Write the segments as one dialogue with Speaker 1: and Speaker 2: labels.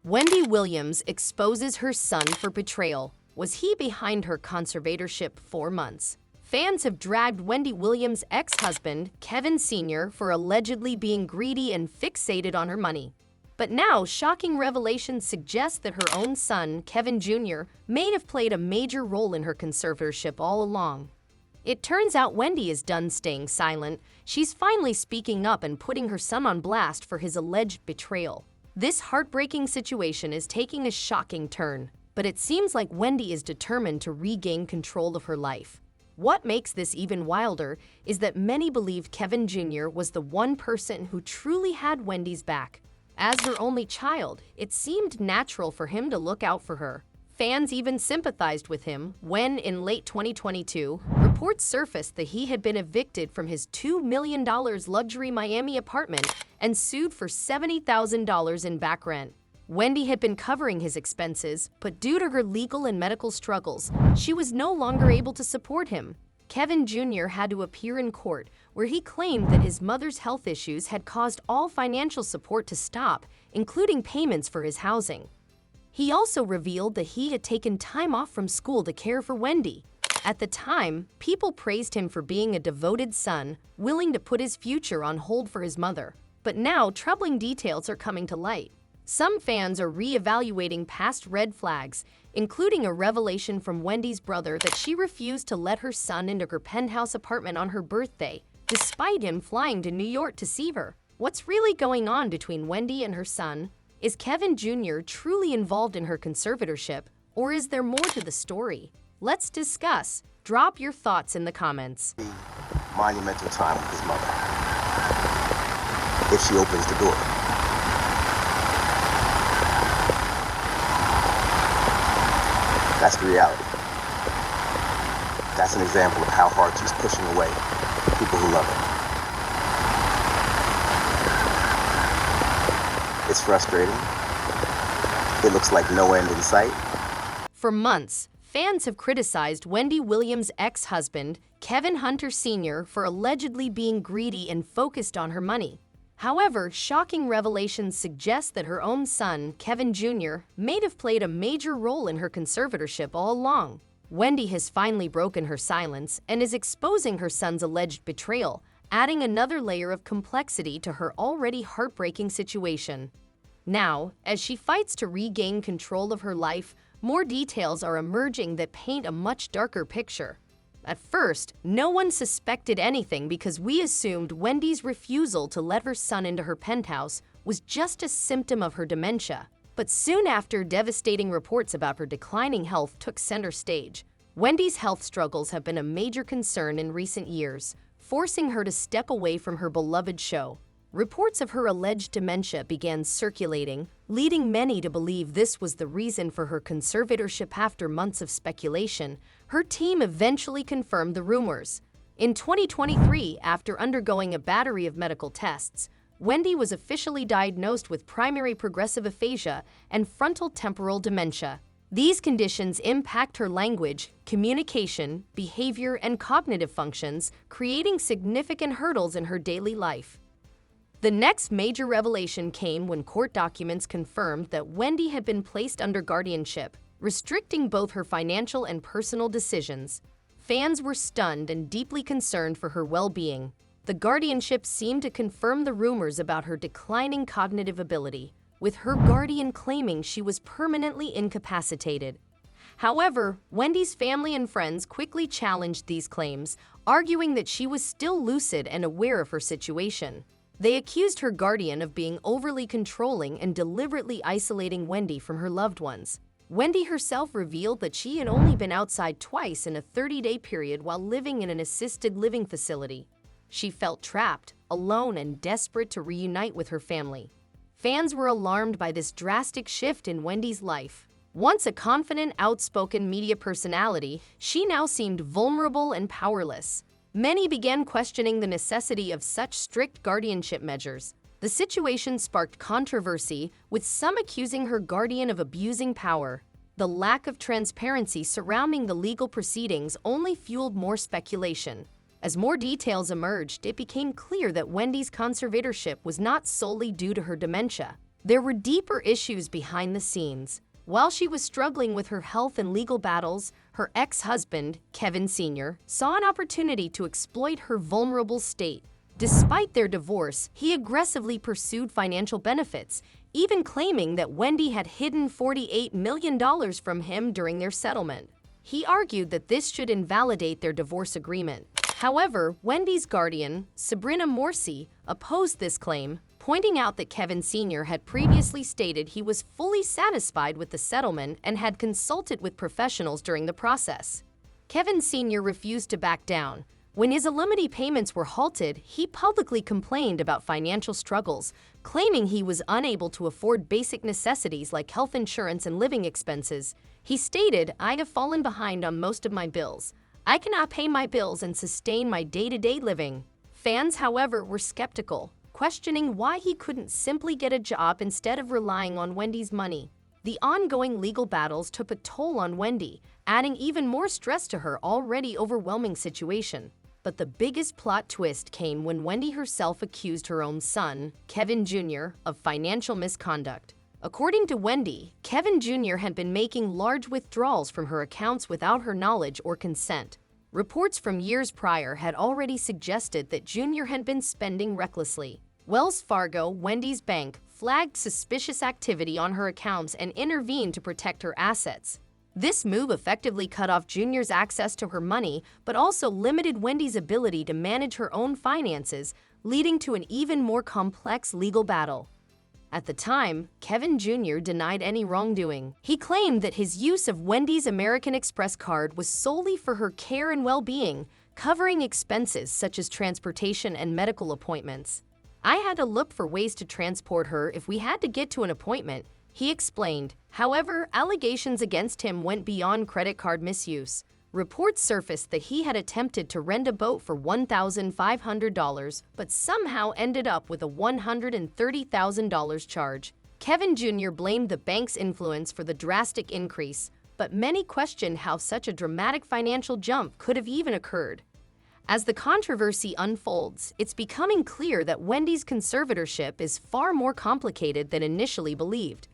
Speaker 1: Wendy Williams exposes her son for betrayal. Was he behind her conservatorship 4 months? Fans have dragged Wendy Williams' ex-husband, Kevin Sr., for allegedly being greedy and fixated on her money. But now, shocking revelations suggest that her own son, Kevin Jr., may have played a major role in her conservatorship all along. It turns out Wendy is done staying silent. She's finally speaking up and putting her son on blast for his alleged betrayal. This heartbreaking situation is taking a shocking turn, but it seems like Wendy is determined to regain control of her life. What makes this even wilder is that many believe Kevin Jr. was the one person who truly had Wendy's back. As her only child, it seemed natural for him to look out for her. Fans even sympathized with him when, in late 2022, reports surfaced that he had been evicted from his $2 million luxury Miami apartment and sued for $70,000 in back rent. Wendy had been covering his expenses, but due to her legal and medical struggles, she was no longer able to support him. Kevin Jr. had to appear in court, where he claimed that his mother's health issues had caused all financial support to stop, including payments for his housing. He also revealed that he had taken time off from school to care for Wendy. At the time, people praised him for being a devoted son, willing to put his future on hold for his mother. But now, troubling details are coming to light. Some fans are re-evaluating past red flags, including a revelation from Wendy's brother that she refused to let her son into her penthouse apartment on her birthday, despite him flying to New York to see her. What's really going on between Wendy and her son? Is Kevin Jr. truly involved in her conservatorship, or is there more to the story? Let's discuss. Drop your thoughts in the comments.
Speaker 2: Monumental time with his mother, if she opens the door. That's the reality. That's an example of how hard she's pushing away people who love her. It's frustrating. It looks like no end in sight.
Speaker 1: For months, fans have criticized Wendy Williams' ex-husband, Kevin Hunter Sr., for allegedly being greedy and focused on her money. However, shocking revelations suggest that her own son, Kevin Jr., may have played a major role in her conservatorship all along. Wendy has finally broken her silence and is exposing her son's alleged betrayal, adding another layer of complexity to her already heartbreaking situation. Now, as she fights to regain control of her life, more details are emerging that paint a much darker picture. At first, no one suspected anything because we assumed Wendy's refusal to let her son into her penthouse was just a symptom of her dementia. But soon after, devastating reports about her declining health took center stage. Wendy's health struggles have been a major concern in recent years, forcing her to step away from her beloved show. Reports of her alleged dementia began circulating, leading many to believe this was the reason for her conservatorship. After months of speculation, her team eventually confirmed the rumors. In 2023, after undergoing a battery of medical tests, Wendy was officially diagnosed with primary progressive aphasia and frontal temporal dementia. These conditions impact her language, communication, behavior, and cognitive functions, creating significant hurdles in her daily life. The next major revelation came when court documents confirmed that Wendy had been placed under guardianship, restricting both her financial and personal decisions. Fans were stunned and deeply concerned for her well-being. The guardianship seemed to confirm the rumors about her declining cognitive ability, with her guardian claiming she was permanently incapacitated. However, Wendy's family and friends quickly challenged these claims, arguing that she was still lucid and aware of her situation. They accused her guardian of being overly controlling and deliberately isolating Wendy from her loved ones. Wendy herself revealed that she had only been outside twice in a 30-day period while living in an assisted living facility. She felt trapped, alone, and desperate to reunite with her family. Fans were alarmed by this drastic shift in Wendy's life. Once a confident, outspoken media personality, she now seemed vulnerable and powerless. Many began questioning the necessity of such strict guardianship measures. The situation sparked controversy, with some accusing her guardian of abusing power. The lack of transparency surrounding the legal proceedings only fueled more speculation. As more details emerged, it became clear that Wendy's conservatorship was not solely due to her dementia. There were deeper issues behind the scenes. While she was struggling with her health and legal battles, her ex-husband, Kevin Sr., saw an opportunity to exploit her vulnerable state. Despite their divorce, he aggressively pursued financial benefits, even claiming that Wendy had hidden $48 million from him during their settlement. He argued that this should invalidate their divorce agreement. However, Wendy's guardian, Sabrina Morsi, opposed this claim, pointing out that Kevin Sr. had previously stated he was fully satisfied with the settlement and had consulted with professionals during the process. Kevin Sr. refused to back down. When his alimony payments were halted, he publicly complained about financial struggles, claiming he was unable to afford basic necessities like health insurance and living expenses. He stated, "I have fallen behind on most of my bills. I cannot pay my bills and sustain my day-to-day living." Fans, however, were skeptical, questioning why he couldn't simply get a job instead of relying on Wendy's money. The ongoing legal battles took a toll on Wendy, adding even more stress to her already overwhelming situation. But the biggest plot twist came when Wendy herself accused her own son, Kevin Jr., of financial misconduct. According to Wendy, Kevin Jr. had been making large withdrawals from her accounts without her knowledge or consent. Reports from years prior had already suggested that Jr. had been spending recklessly. Wells Fargo, Wendy's bank, flagged suspicious activity on her accounts and intervened to protect her assets. This move effectively cut off Jr.'s access to her money, but also limited Wendy's ability to manage her own finances, leading to an even more complex legal battle. At the time, Kevin Jr. denied any wrongdoing. He claimed that his use of Wendy's American Express card was solely for her care and well-being, covering expenses such as transportation and medical appointments. "I had to look for ways to transport her if we had to get to an appointment," he explained. However, allegations against him went beyond credit card misuse. Reports surfaced that he had attempted to rent a boat for $1,500, but somehow ended up with a $130,000 charge. Kevin Jr. blamed the bank's influence for the drastic increase, but many questioned how such a dramatic financial jump could have even occurred. As the controversy unfolds, it's becoming clear that Wendy's conservatorship is far more complicated than initially believed.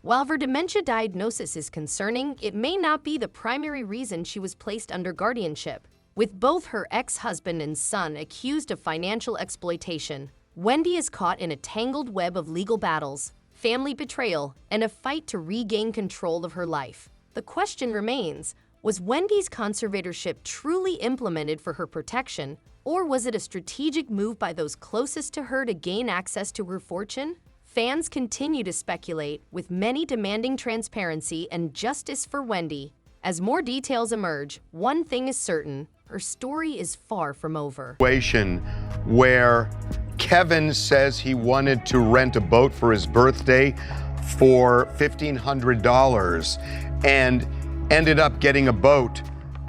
Speaker 1: While her dementia diagnosis is concerning, it may not be the primary reason she was placed under guardianship. With both her ex-husband and son accused of financial exploitation, Wendy is caught in a tangled web of legal battles, family betrayal, and a fight to regain control of her life. The question remains, was Wendy's conservatorship truly implemented for her protection, or was it a strategic move by those closest to her to gain access to her fortune? Fans continue to speculate, with many demanding transparency and justice for Wendy. As more details emerge, one thing is certain: her story is far from over.
Speaker 3: Where Kevin says he wanted to rent a boat for his birthday for $1,500 and ended up getting a boat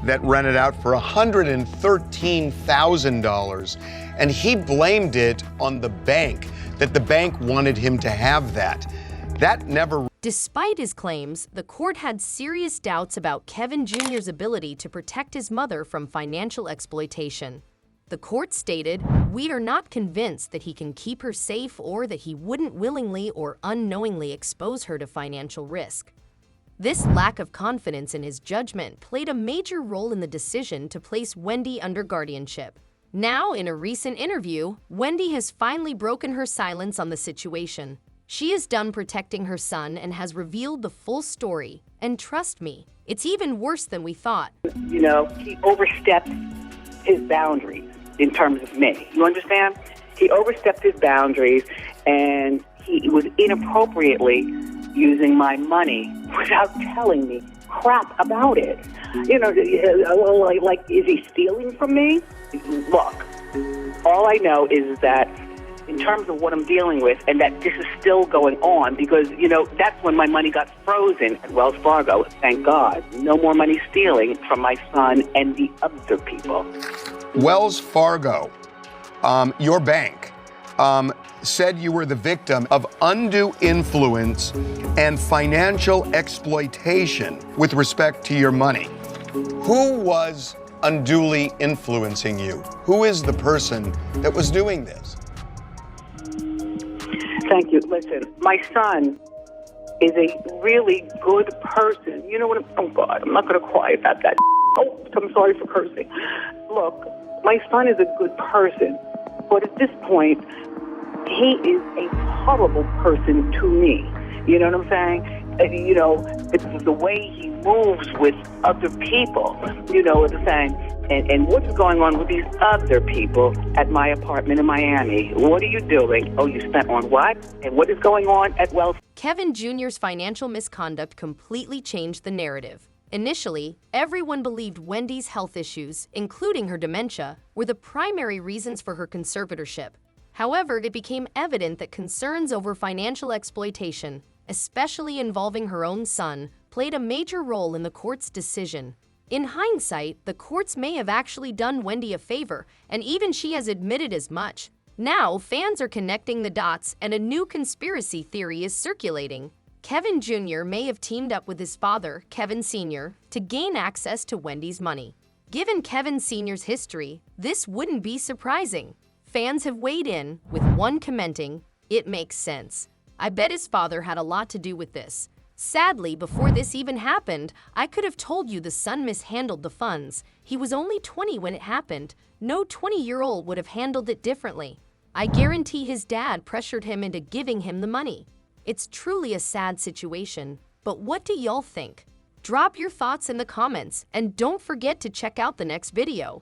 Speaker 3: that rented out for $113,000. And he blamed it on the bank, that the bank wanted him to have that. That never.
Speaker 1: Despite his claims, the court had serious doubts about Kevin Jr.'s ability to protect his mother from financial exploitation. The court stated, "We are not convinced that he can keep her safe or that he wouldn't willingly or unknowingly expose her to financial risk." This lack of confidence in his judgment played a major role in the decision to place Wendy under guardianship. Now, in a recent interview, Wendy has finally broken her silence on the situation. She is done protecting her son and has revealed the full story. And trust me, it's even worse than we thought.
Speaker 4: You know, he overstepped his boundaries in terms of me. You understand? He overstepped his boundaries, and he was inappropriately using my money without telling me crap about it. You know, like, is he stealing from me? Look, all I know is that in terms of what I'm dealing with, and that this is still going on, because, you know, that's when my money got frozen at Wells Fargo. Thank God. No more money stealing from my son and the other people.
Speaker 3: Wells Fargo, your bank, said you were the victim of undue influence and financial exploitation with respect to your money. Who was unduly influencing you? Who is the person that was doing this?
Speaker 4: Thank you. Listen, my son is a really good person. You know what? Oh, God, I'm not going to cry about that. Oh, I'm sorry for cursing. Look, my son is a good person, but at this point, he is a horrible person to me. You know what I'm saying? You know, it's the way he moves with other people. You know what I'm saying? And what's going on with these other people at my apartment in Miami? What are you doing? Oh, you spent on what? And what is going on at Wells?
Speaker 1: Kevin Jr.'s financial misconduct completely changed the narrative. Initially, everyone believed Wendy's health issues, including her dementia, were the primary reasons for her conservatorship. However, it became evident that concerns over financial exploitation, especially involving her own son, played a major role in the court's decision. In hindsight, the courts may have actually done Wendy a favor, and even she has admitted as much. Now, fans are connecting the dots, and a new conspiracy theory is circulating. Kevin Jr. may have teamed up with his father, Kevin Sr., to gain access to Wendy's money. Given Kevin Sr.'s history, this wouldn't be surprising. Fans have weighed in, with one commenting, "It makes sense. I bet his father had a lot to do with this. Sadly, before this even happened, I could have told you the son mishandled the funds. He was only 20 when it happened. No 20-year-old would have handled it differently. I guarantee his dad pressured him into giving him the money." It's truly a sad situation, but what do y'all think? Drop your thoughts in the comments, and don't forget to check out the next video.